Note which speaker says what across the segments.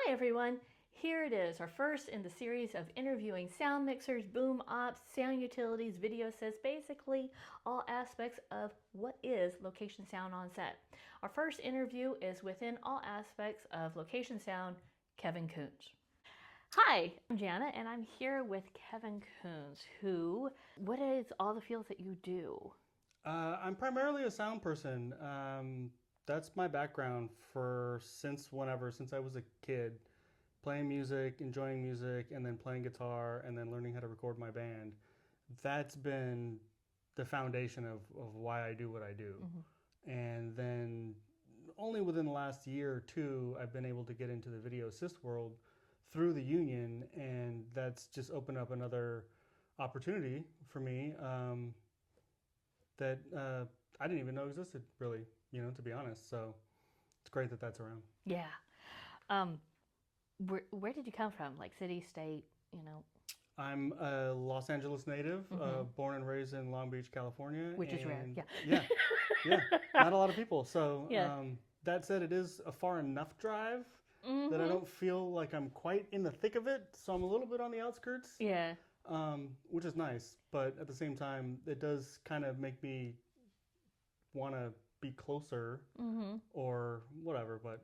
Speaker 1: Hi everyone, here it is, our first in the series of interviewing sound mixers, boom ops, sound utilities, video assists, basically all aspects of what is location sound on set. Our first interview is within all aspects of location sound, Kevin Coons. Hi, I'm Jana and I'm here with Kevin Coons, what is all the fields that you do?
Speaker 2: I'm primarily a sound person. That's my background since I was a kid, playing music, enjoying music, and then playing guitar, and then learning how to record my band. That's been the foundation of why I do what I do. And then only within the last year or two, I've been able to get into the video assist world through the union, and that's just opened up another opportunity for me. That I didn't even know existed, really, to be honest. So it's great that that's around.
Speaker 1: Yeah. Where did you come from? Like city, state?
Speaker 2: I'm a Los Angeles native, born and raised in Long Beach, California.
Speaker 1: Which is rare, yeah.
Speaker 2: Yeah, not a lot of people. So
Speaker 1: Yeah.
Speaker 2: that said, it is a far enough drive that I don't feel like I'm quite in the thick of it. So I'm a little bit on the outskirts.
Speaker 1: Yeah.
Speaker 2: Which is nice, but at the same time, it does kind of make me want to be closer or whatever. But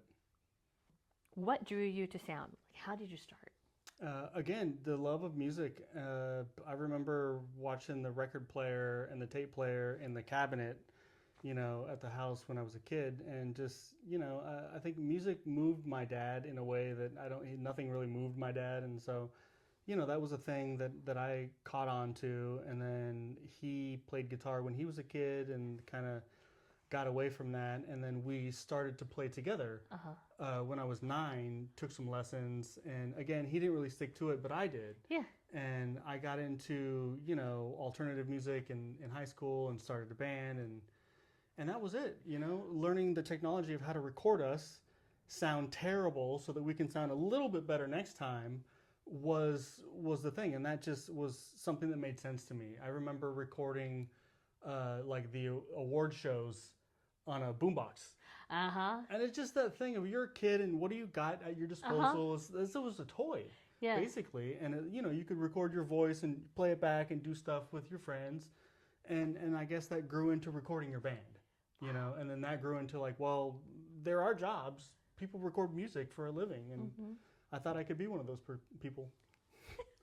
Speaker 1: What drew you to sound? How did you start?
Speaker 2: again, the love of music. I remember watching the record player and the tape player in the cabinet, at the house when I was a kid, and just, I think music moved my dad in a way that nothing really moved my dad, and so. That was a thing that I caught on to. And then he played guitar when he was a kid and kind of got away from that. And then we started to play together when I was 9, took some lessons. And again, he didn't really stick to it, but I did.
Speaker 1: Yeah.
Speaker 2: And I got into, alternative music in high school and started a band. And that was it, learning the technology of how to record us, sound terrible so that we can sound a little bit better next time. Was the thing, and that just was something that made sense to me. I remember recording like the award shows on a boombox, and it's just that thing of you're a kid and what do you got at your disposal? It was a toy,
Speaker 1: Yeah.
Speaker 2: basically, and you could record your voice and play it back and do stuff with your friends, and I guess that grew into recording your band, and then that grew into like, well, there are jobs. People record music for a living, and I thought I could be one of those people.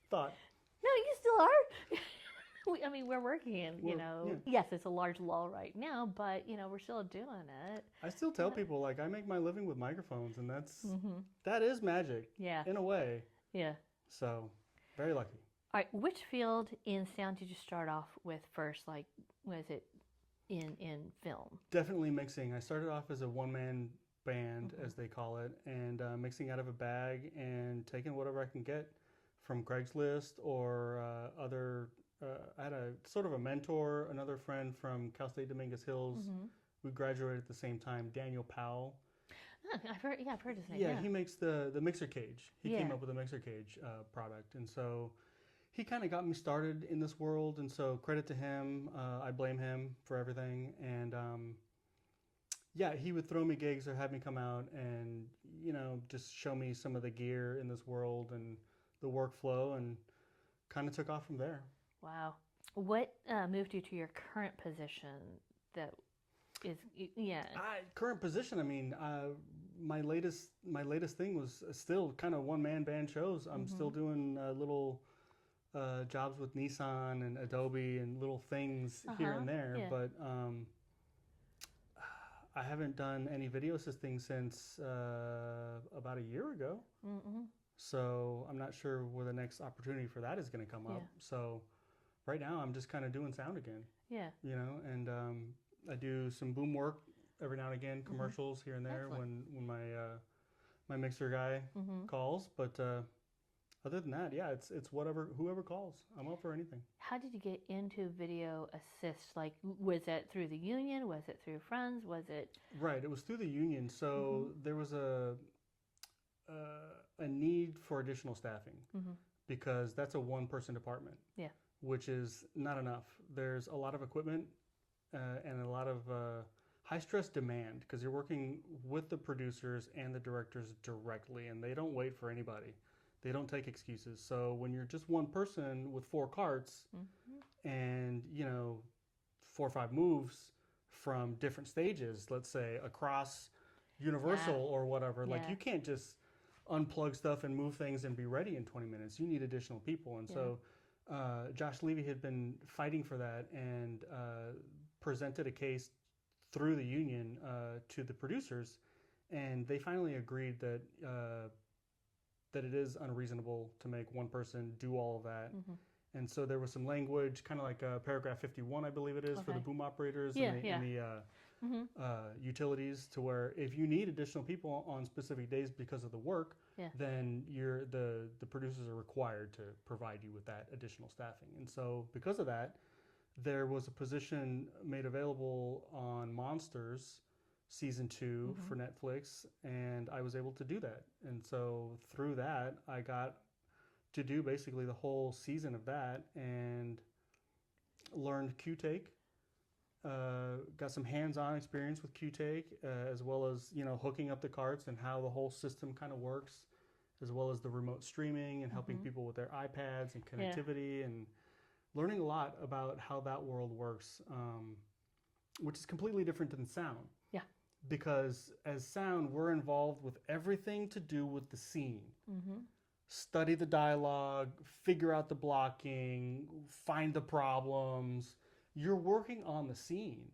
Speaker 2: Thought.
Speaker 1: No, you still are. We're working in,
Speaker 2: Yeah.
Speaker 1: yes, it's a large lull right now, but, we're still doing it.
Speaker 2: I still tell people, like, I make my living with microphones, and that is magic.
Speaker 1: Yeah.
Speaker 2: In a way.
Speaker 1: Yeah.
Speaker 2: So, very lucky.
Speaker 1: All right, which field in sound did you start off with first? Like, was it in film?
Speaker 2: Definitely mixing. I started off as a one-man band, as they call it, and mixing out of a bag and taking whatever I can get from Craigslist or other. I had a sort of a mentor, another friend from Cal State Dominguez Hills. We graduated at the same time, Daniel Powell.
Speaker 1: I've heard his name.
Speaker 2: Yeah, he makes the mixer cage. He came
Speaker 1: Yeah.
Speaker 2: up with a mixer cage product, and so he kind of got me started in this world. And so credit to him. I blame him for everything. And yeah, he would throw me gigs or have me come out and, just show me some of the gear in this world and the workflow, and kind of took off from there.
Speaker 1: Wow. What moved you to your current position that is, yeah.
Speaker 2: Current position, I mean, my latest thing was still kind of one-man band shows. I'm still doing little jobs with Nissan and Adobe and little things here and there,
Speaker 1: yeah.
Speaker 2: but I haven't done any video assisting since about a year ago. So I'm not sure where the next opportunity for that is going to come up.
Speaker 1: Yeah.
Speaker 2: So right now I'm just kind of doing sound again.
Speaker 1: Yeah.
Speaker 2: And I do some boom work every now and again, commercials here and there.
Speaker 1: Excellent.
Speaker 2: when my mixer guy calls. But other than that, yeah, it's whoever calls. I'm up for anything.
Speaker 1: How did you get into video assist? Like, was it through the union? Was it through friends? Was it?
Speaker 2: Right, it was through the union. So there was a need for additional staffing because that's a one-person department.
Speaker 1: Yeah.
Speaker 2: Which is not enough. There's a lot of equipment and a lot of high stress demand because you're working with the producers and the directors directly, and they don't wait for anybody. They don't take excuses. So when you're just one person with 4 carts and, you know, 4 or 5 moves from different stages, let's say across Universal or whatever, like you can't just unplug stuff and move things and be ready in 20 minutes. You need additional people. And so Josh Levy had been fighting for that and presented a case through the union to the producers, and they finally agreed that that it is unreasonable to make one person do all of that. And so there was some language, kind of like paragraph 51, I believe it is, for the boom operators and the utilities, to where if you need additional people on specific days because of the work, then the producers are required to provide you with that additional staffing. And so because of that, there was a position made available on Monsters season 2 for Netflix, and I was able to do that. And so through that, I got to do basically the whole season of that and learned Q-Take. Got some hands-on experience with Q-Take, as well as, you know, hooking up the carts and how the whole system kind of works, as well as the remote streaming and helping people with their iPads and connectivity, and learning a lot about how that world works, which is completely different than sound. Because as sound, we're involved with everything to do with the scene. Study the dialogue, figure out the blocking, find the problems. You're working on the scene.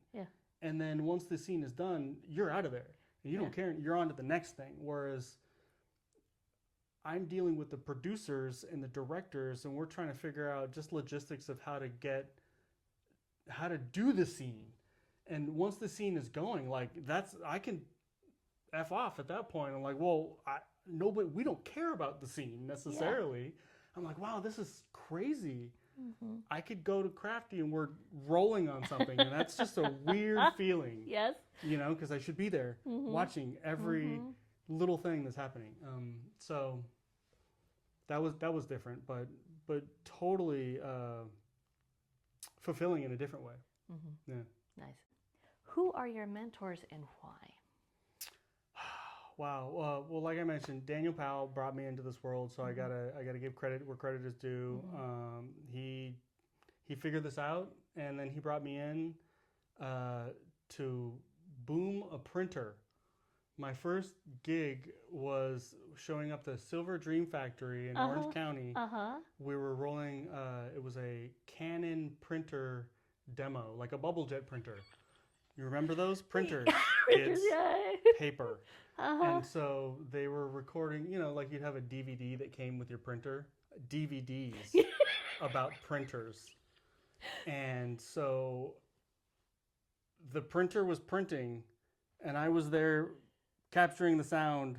Speaker 2: And then once the scene is done, you're out of there. And you don't care. You're on to the next thing. Whereas I'm dealing with the producers and the directors, and we're trying to figure out just logistics of how to do the scene. And once the scene is going, like I can F off at that point. I'm like, well, we don't care about the scene necessarily. I'm like, wow, this is crazy. I could go to Crafty and we're rolling on something, and that's just a weird feeling. You know, because I should be there watching every little thing that's happening. So that was different, but totally fulfilling in a different way.
Speaker 1: Nice. Who are your mentors and why?
Speaker 2: Wow. Well, like I mentioned, Daniel Powell brought me into this world, so I gotta give credit where credit is due. He figured this out, and then he brought me in to boom a printer. My first gig was showing up the Silver Dream Factory in Orange County. We were rolling. It was a Canon printer demo, like a bubble jet printer. You remember those printers? Kids, paper. And so they were recording, you know, like you'd have a DVD that came with your printer, DVDs about printers. And so the printer was printing, and I was there capturing the sound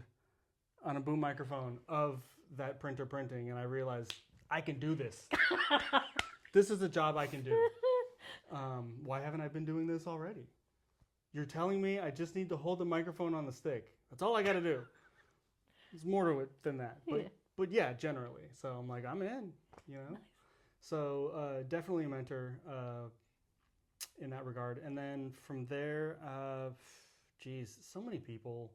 Speaker 2: on a boom microphone of that printer printing, and I realized I can do this. This is a job I can do. Why haven't I been doing this already? You're telling me I just need to hold the microphone on the stick. That's all I got to do. There's more to it than that. But yeah, generally. So I'm like, I'm in, you know? Nice. So definitely a mentor in that regard. And then from there, so many people.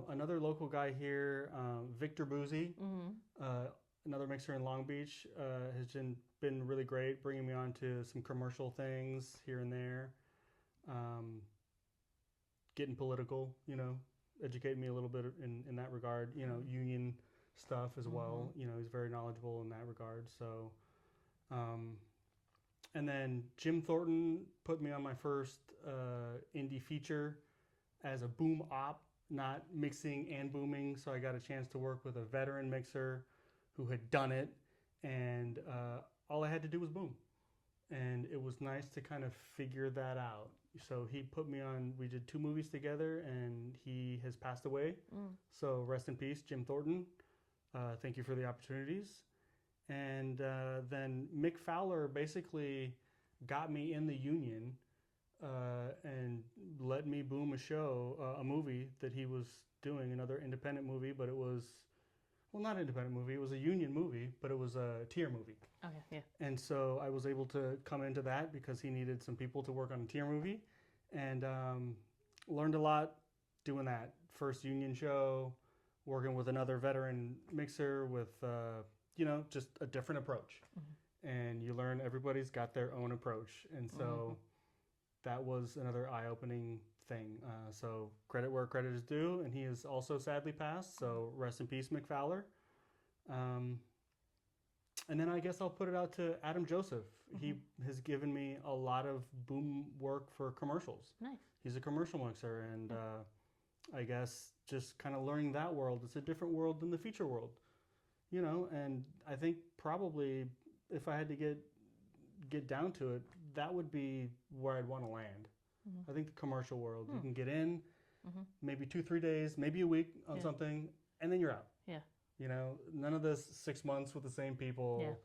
Speaker 2: Another local guy here, Victor Boozy, another mixer in Long Beach, has been really great, bringing me on to some commercial things here and there. Getting political, you know, educating me a little bit in that regard, you know, union stuff as well. You know, he's very knowledgeable in that regard. So, and then Jim Thornton put me on my first indie feature as a boom op, not mixing and booming. So I got a chance to work with a veteran mixer who had done it, and all I had to do was boom. And it was nice to kind of figure that out. So he put me on, we did 2 movies together, and he has passed away. So rest in peace, Jim Thornton. Thank you for the opportunities. And then Mick Fowler basically got me in the union and let me boom a movie that he was doing, another independent movie, but it was, well, not independent movie, it was a union movie, but it was a tier movie. And so I was able to come into that because he needed some people to work on a tier movie. and learned a lot doing that. First union show, working with another veteran mixer with, just a different approach. And you learn everybody's got their own approach. And so that was another eye-opening thing. So credit where credit is due, and he is also sadly passed. So rest in peace, McFowler. And then I guess I'll put it out to Adam Joseph. He has given me a lot of boom work for commercials.
Speaker 1: Nice.
Speaker 2: He's a commercial mixer, and I guess just kind of learning that world. It's a different world than the feature world, and I think probably if I had to get down to it, that would be where I'd want to land. I think the commercial world, you can get in maybe 2-3 days, maybe a week on something, and then you're out.
Speaker 1: Yeah.
Speaker 2: None of this 6 months with the same people.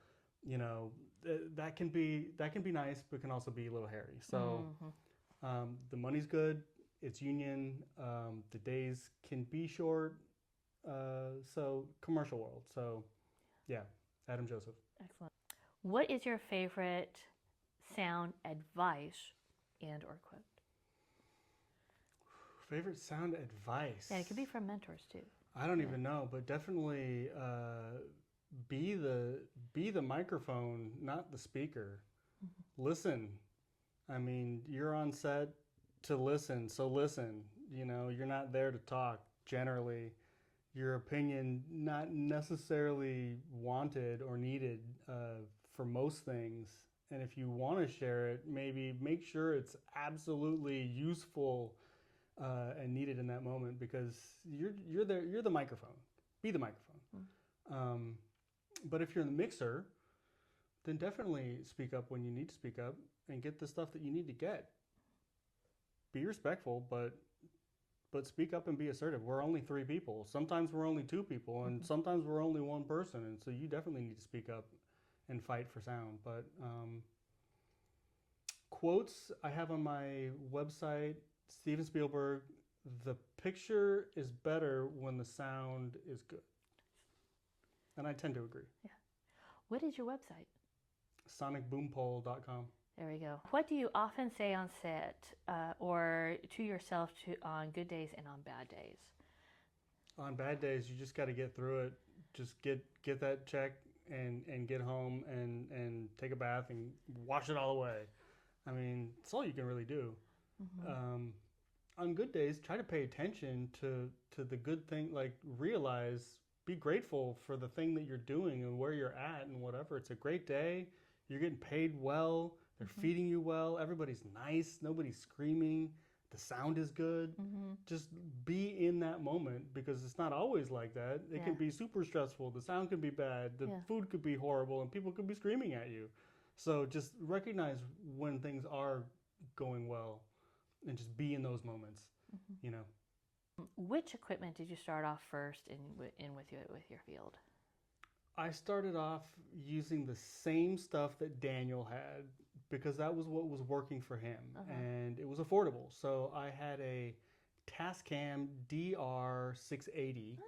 Speaker 2: That can be nice, but can also be a little hairy. So the money's good. It's union. The days can be short. So commercial world. So yeah, Adam Joseph.
Speaker 1: Excellent. What is your favorite sound advice and or quote?
Speaker 2: Favorite sound advice?
Speaker 1: Yeah, it could be from mentors too.
Speaker 2: I don't even know, but definitely be the microphone, not the speaker. Listen. I mean, you're on set to listen, so listen. You're not there to talk. Generally, your opinion not necessarily wanted or needed for most things. And if you want to share it, maybe make sure it's absolutely useful and needed in that moment, because you're there. You're the microphone. Be the microphone. But if you're in the mixer, then definitely speak up when you need to speak up and get the stuff that you need to get. Be respectful, but speak up and be assertive. We're only 3 people. Sometimes we're only 2 people, and sometimes we're only 1 person. And so you definitely need to speak up and fight for sound. But quotes I have on my website, Steven Spielberg, the picture is better when the sound is good. And I tend to agree.
Speaker 1: Yeah. What is your website?
Speaker 2: sonicboompole.com.
Speaker 1: There we go. What do you often say on set or to yourself on good days and on bad days?
Speaker 2: On bad days, you just got to get through it. Just get that check and get home and take a bath and wash it all away. I mean, it's all you can really do. On good days, try to pay attention to the good thing. Like, be grateful for the thing that you're doing and where you're at and whatever. It's a great day. You're getting paid well. They're feeding you well. Everybody's nice. Nobody's screaming. The sound is good. Just be in that moment, because it's not always like that. It can be super stressful. The sound can be bad. The food could be horrible, and people could be screaming at you. So just recognize when things are going well and just be in those moments,
Speaker 1: Which equipment did you start off first in with your field?
Speaker 2: I started off using the same stuff that Daniel had, because that was what was working for him, and it was affordable. So I had a Tascam DR680.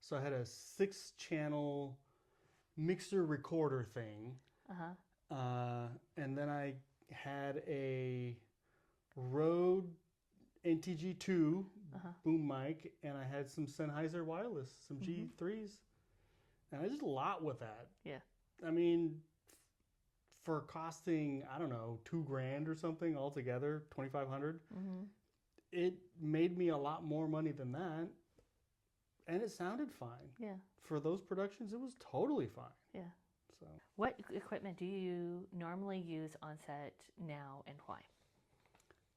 Speaker 2: So I had a 6-channel mixer recorder thing. And then I had a Rode NTG2 boom mic, and I had some Sennheiser wireless, some G3s. And I did a lot with that.
Speaker 1: Yeah.
Speaker 2: I mean, for costing, I don't know, $2,000 or something altogether, $2,500, it made me a lot more money than that. And it sounded fine.
Speaker 1: Yeah.
Speaker 2: For those productions, it was totally fine.
Speaker 1: Yeah.
Speaker 2: So,
Speaker 1: what equipment do you normally use on set now, and why?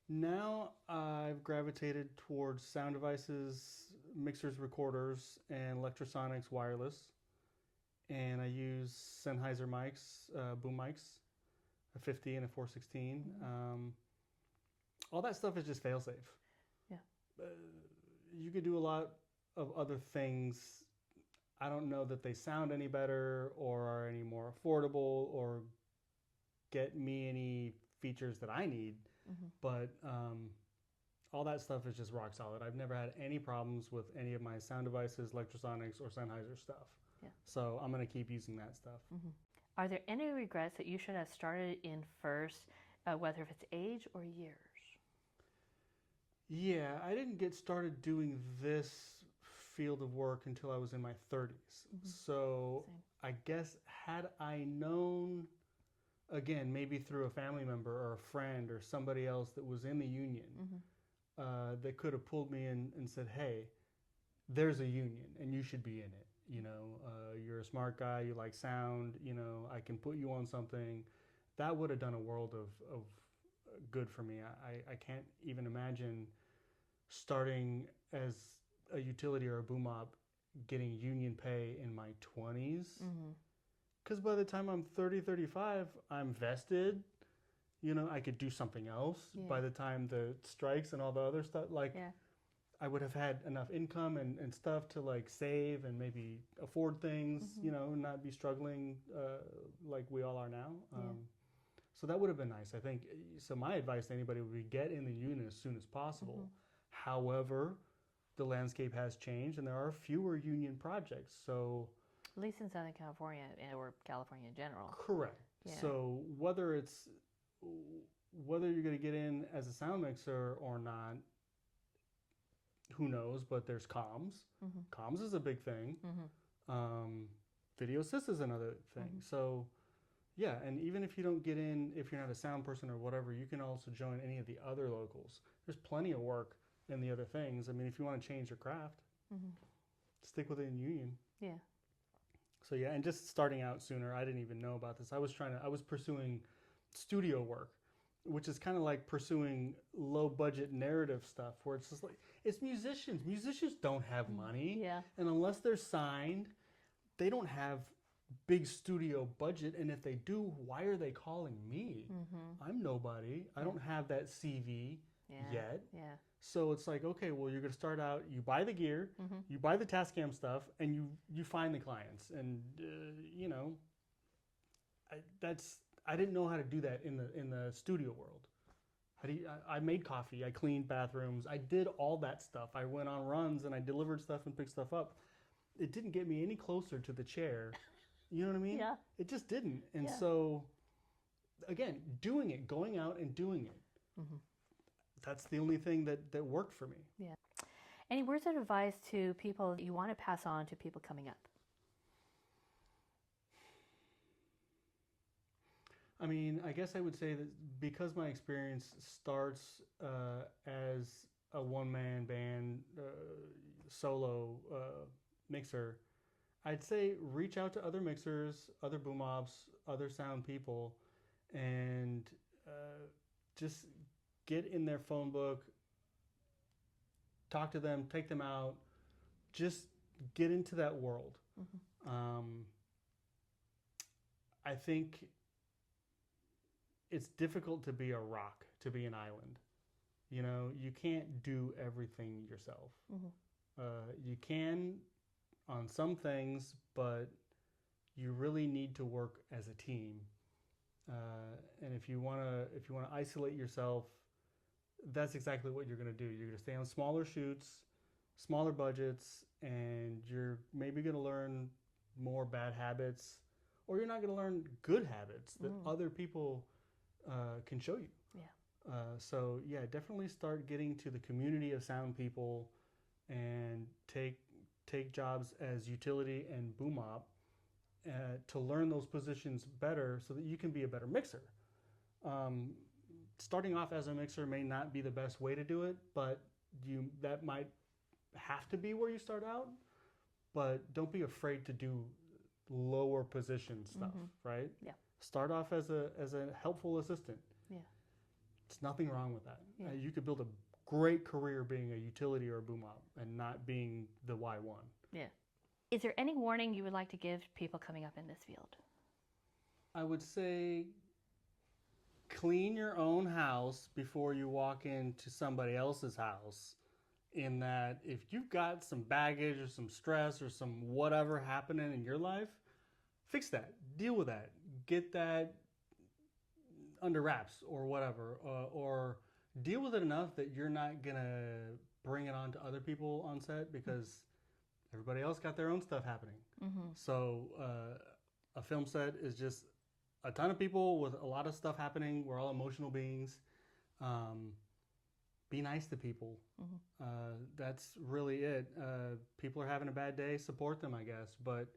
Speaker 2: Now I've gravitated towards sound devices, mixers, recorders, and electrosonics wireless. And I use Sennheiser mics, boom mics, a 50 and a 416. All that stuff is just fail-safe.
Speaker 1: Yeah.
Speaker 2: You could do a lot of other things. I don't know that they sound any better or are any more affordable or get me any features that I need. But all that stuff is just rock solid. I've never had any problems with any of my sound devices, electrosonics, or Sennheiser stuff.
Speaker 1: Yeah.
Speaker 2: So I'm going to keep using that stuff.
Speaker 1: Are there any regrets that you should have started in first, whether if it's age or years?
Speaker 2: Yeah, I didn't get started doing this field of work until I was in my 30s. So
Speaker 1: Same.
Speaker 2: I guess had I known, again, maybe through a family member or a friend or somebody else that was in the union, that could have pulled me in and said, "Hey, there's a union and you should be in it. You're a smart guy, you like sound, I can put you on something." That would have done a world of good for me. I can't even imagine starting as a utility or a boom op getting union pay in my 20s. Because by the time I'm 30, 35, I'm vested. I could do something else.
Speaker 1: Yeah.
Speaker 2: By the time the strikes and all the other stuff,
Speaker 1: Yeah.
Speaker 2: I would have had enough income and stuff to like save and maybe afford things, not be struggling like we all are now. So that would have been nice, I think. So my advice to anybody would be get in the union as soon as possible. However, the landscape has changed and there are fewer union projects. So
Speaker 1: At least in Southern California or California in general.
Speaker 2: correct.
Speaker 1: Yeah.
Speaker 2: So whether you're going to get in as a sound mixer or not, who knows? But there's comms. Comms is a big thing. Video assist is another thing. So yeah, and even if you don't get in, if you're not a sound person or whatever, you can also join any of the other locals. There's plenty of work in the other things. I mean, if you want to change your craft, stick within union.
Speaker 1: Yeah.
Speaker 2: So yeah, and just starting out sooner, I didn't even know about this. I was pursuing studio work, which is kind of like pursuing low budget narrative stuff where it's just like, it's musicians. Musicians don't have money.
Speaker 1: Yeah.
Speaker 2: And unless they're signed, they don't have big studio budget. And if they do, why are they calling me? I'm nobody. I don't have that CV yet.
Speaker 1: Yeah.
Speaker 2: So it's like, okay, well, you're going to start out, you buy the gear, you buy the Tascam stuff, and you find the clients. And, I didn't know how to do that in the studio world. I made coffee, I cleaned bathrooms, I did all that stuff. I went on runs and I delivered stuff and picked stuff up. It didn't get me any closer to the chair. You know what I mean?
Speaker 1: Yeah.
Speaker 2: It just didn't. And
Speaker 1: Yeah.
Speaker 2: so, again, doing it, going out and doing it. That's the only thing that worked for me.
Speaker 1: Yeah. Any words of advice to people that you want to pass on to people coming up?
Speaker 2: I mean, I guess I would say that because my experience starts as a one-man band solo mixer, I'd say reach out to other mixers, other boom ops, other sound people, and just get in their phone book, talk to them, take them out, just get into that world. I think it's difficult to be a rock, to be an island. You can't do everything yourself. You can on some things, but you really need to work as a team. And if you want to isolate yourself, that's exactly what you're going to do. You're going to stay on smaller shoots, smaller budgets, and you're maybe going to learn more bad habits, or you're not going to learn good habits that other people can show you.
Speaker 1: Yeah.
Speaker 2: So yeah, definitely start getting to the community of sound people and take jobs as utility and boom op to learn those positions better so that you can be a better mixer. Starting off as a mixer may not be the best way to do it, but that might have to be where you start out. But don't be afraid to do lower position stuff, right?
Speaker 1: Yeah.
Speaker 2: Start off as a helpful assistant.
Speaker 1: Yeah.
Speaker 2: There's nothing wrong with that.
Speaker 1: Yeah.
Speaker 2: You could build a great career being a utility or a boom op and not being the Y1.
Speaker 1: Yeah. Is there any warning you would like to give people coming up in this field?
Speaker 2: I would say clean your own house before you walk into somebody else's house, in that if you've got some baggage or some stress or some whatever happening in your life, fix that, deal with that, get that under wraps or whatever, or deal with it enough that you're not gonna bring it on to other people on set, because everybody else got their own stuff happening. So a film set is just a ton of people with a lot of stuff happening. We're all emotional beings. be nice to people.
Speaker 1: Mm-hmm.
Speaker 2: That's really it. People are having a bad day, support them, I guess. But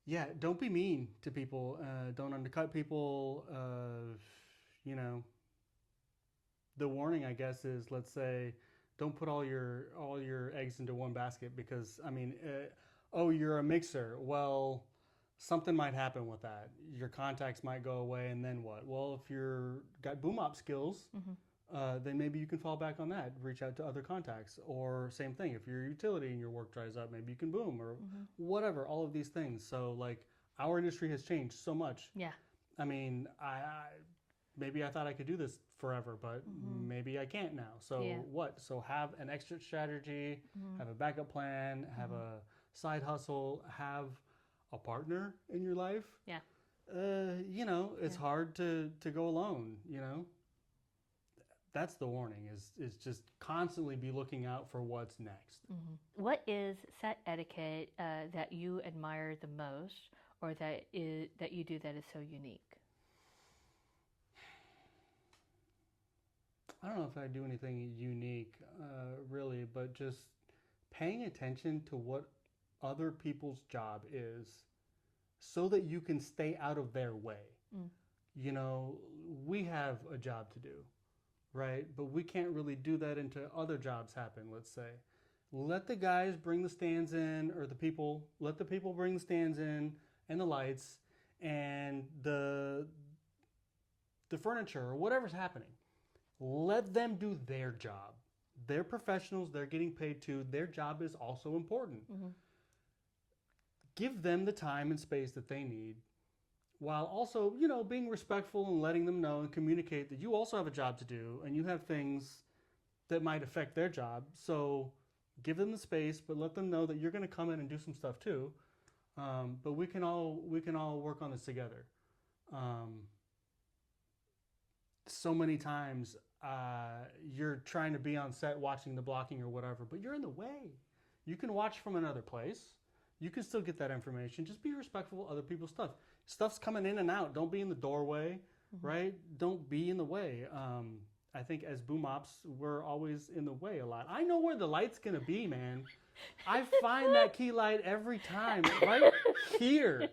Speaker 2: yeah, don't be mean to people. Don't undercut people. You know, the warning, I guess, is, let's say, don't put all your eggs into one basket, because I mean, oh, you're a mixer. Well, something might happen with that. Your contacts might go away, and then what? Well, if you're got boom op skills, then maybe you can fall back on that. Reach out to other contacts, or same thing. If you're a utility and your work dries up, maybe you can boom, or whatever. All of these things. So like, our industry has changed so much.
Speaker 1: Yeah.
Speaker 2: I mean, maybe I thought I could do this forever, but maybe I can't now. So what? So have an exit strategy, have a backup plan, have a side hustle, have a partner in your life.
Speaker 1: Yeah.
Speaker 2: You know, it's hard to go alone, you know. That's the warning, is just constantly be looking out for what's next.
Speaker 1: What is set etiquette that you admire the most, or that you do that is so unique?
Speaker 2: I don't know if I do anything unique, really, but just paying attention to what other people's job is, so that you can stay out of their way. You know, we have a job to do, right? But we can't really do that until other jobs happen, let's say. Let the guys bring the stands in, or let the people bring the stands in, and the lights, and the furniture, or whatever's happening. Let them do their job. They're professionals. They're getting paid too. Their job is also important. Give them the time and space that they need, while also, you know, being respectful and letting them know and communicate that you also have a job to do, and you have things that might affect their job. So give them the space, but let them know that you're going to come in and do some stuff too. But we can all work on this together. So many times you're trying to be on set watching the blocking or whatever, but you're in the way. You can watch from another place. You can still get that information. Just be respectful of other people's stuff. Stuff's coming in and out. Don't be in the doorway, right? Don't be in the way. I think as boom ops, we're always in the way a lot. I know where the light's going to be, man. I find that key light every time, right here.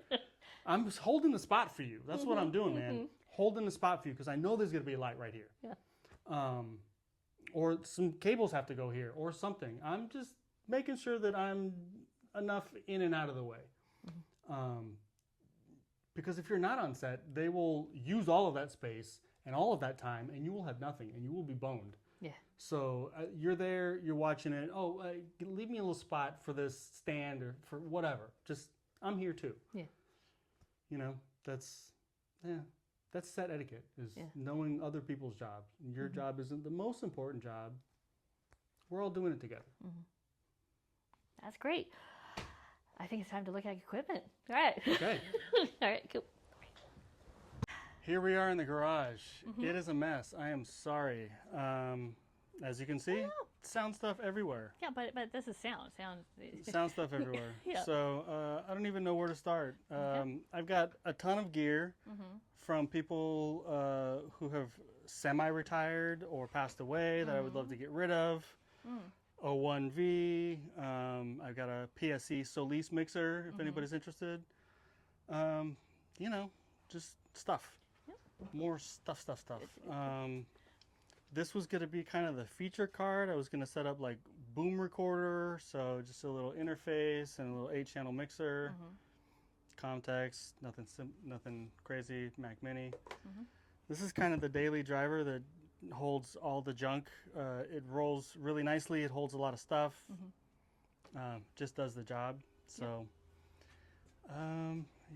Speaker 2: I'm just holding the spot for you. That's what I'm doing, man. Holding the spot for you, because I know there's going to be a light right here. Yeah. Or some cables have to go here, or something. I'm just making sure that I'm enough in and out of the way. Because if you're not on set, they will use all of that space and all of that time, and you will have nothing, and you will be boned.
Speaker 1: Yeah.
Speaker 2: So you're there, you're watching it. Oh, leave me a little spot for this stand, or for whatever. Just, I'm here too. Yeah. You know, that's set etiquette, is knowing other people's jobs. Your job isn't the most important job. We're all doing it together.
Speaker 1: That's great. I think it's time to look at equipment. All right.
Speaker 2: Okay.
Speaker 1: All right, cool.
Speaker 2: Here we are in the garage. It is a mess. I am sorry. As you can see, sound stuff everywhere.
Speaker 1: Yeah, but this is sound.
Speaker 2: Sound stuff everywhere. So I don't even know where to start. I've got a ton of gear from people who have semi-retired or passed away that I would love to get rid of. O1V. I've got a PSC Solis mixer, if anybody's interested. You know, just stuff. More stuff. This was going to be kind of the feature card. I was going to set up like boom recorder, so just a little interface and a little 8-channel mixer. Context, nothing crazy. Mac Mini. This is kind of the daily driver that holds all the junk. It rolls really nicely. It holds a lot of stuff. Just does the job. So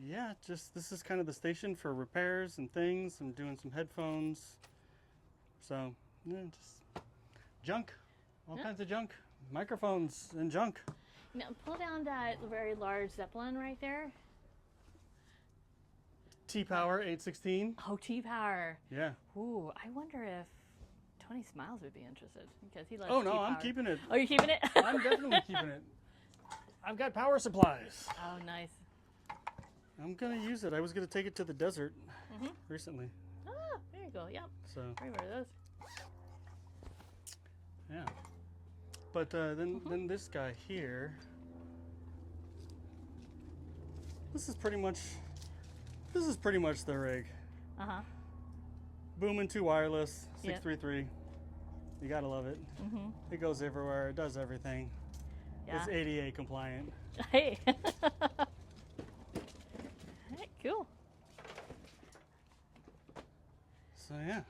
Speaker 2: yeah, just this is kind of the station for repairs and things. I'm doing some headphones. So yeah, just junk, all kinds of junk, microphones and junk.
Speaker 1: Now pull down that very large Zeppelin right there.
Speaker 2: T-Power 816.
Speaker 1: Oh, T-Power.
Speaker 2: Yeah.
Speaker 1: Ooh, I wonder if Tony Smiles would be interested, because he loves
Speaker 2: Oh no,
Speaker 1: T-Power.
Speaker 2: I'm keeping it.
Speaker 1: Oh, you're keeping it?
Speaker 2: I'm definitely keeping it. I've got power supplies.
Speaker 1: Oh, nice.
Speaker 2: I'm gonna use it. I was gonna take it to the desert recently.
Speaker 1: Ah, there you go. Yep.
Speaker 2: So.
Speaker 1: Remember those?
Speaker 2: Yeah. But then this guy here. This is pretty much the rig.
Speaker 1: Uh-huh.
Speaker 2: Boom and 2 wireless,
Speaker 1: Yep.
Speaker 2: 633. You gotta love it.
Speaker 1: Mm-hmm.
Speaker 2: It goes everywhere. It does everything.
Speaker 1: Yeah.
Speaker 2: It's ADA compliant.
Speaker 1: Hey. Hey, cool.
Speaker 2: So yeah.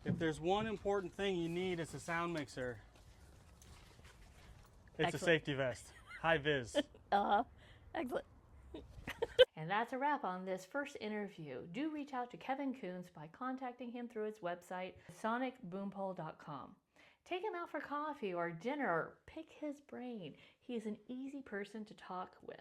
Speaker 2: If there's one important thing you need as a sound mixer, it's
Speaker 1: Excellent.
Speaker 2: a safety vest. High vis.
Speaker 1: Excellent. And that's a wrap on this first interview. Do reach out to Kevin Coons by contacting him through his website, sonicboompole.com. Take him out for coffee or dinner, or pick his brain. He is an easy person to talk with.